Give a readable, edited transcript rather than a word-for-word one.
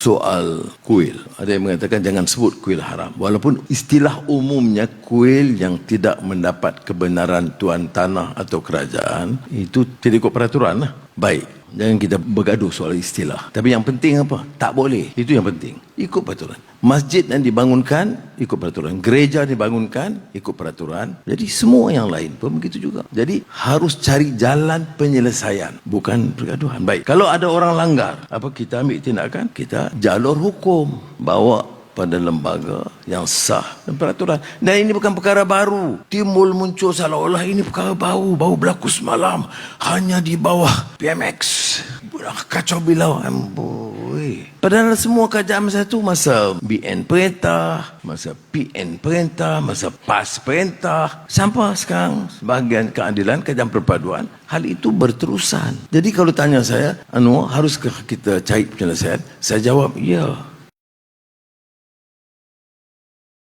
soal kuil. Ada yang mengatakan jangan sebut kuil haram. Walaupun istilah umumnya kuil yang tidak mendapat kebenaran tuan tanah atau kerajaan, itu tidak ikut peraturan lah. Baik, jangan kita bergaduh soal istilah. Tapi yang penting apa? Tak boleh. Itu yang penting. Ikut peraturan. Masjid yang dibangunkan, ikut peraturan. Gereja dibangunkan, ikut peraturan. Jadi semua yang lain pun begitu juga. Jadi harus cari jalan penyelesaian, bukan pergaduhan. Baik, kalau ada orang langgar, apa kita ambil tindakan? Kita jalur hukum, bawa pada lembaga yang sah dan peraturan. Dan ini bukan perkara baru. Timbul muncul seolah-olah ini perkara baru berlaku semalam. Hanya di bawah PMX. Kacau bilau. Amboi. Padahal semua kerajaan masa itu, masa BN perintah, masa PN perintah, masa PAS perintah, sampai sekarang sebahagian keadilan, kerajaan perpaduan, hal itu berterusan. Jadi kalau tanya saya, haruskah kita cari penyelesaian? Saya jawab, ya.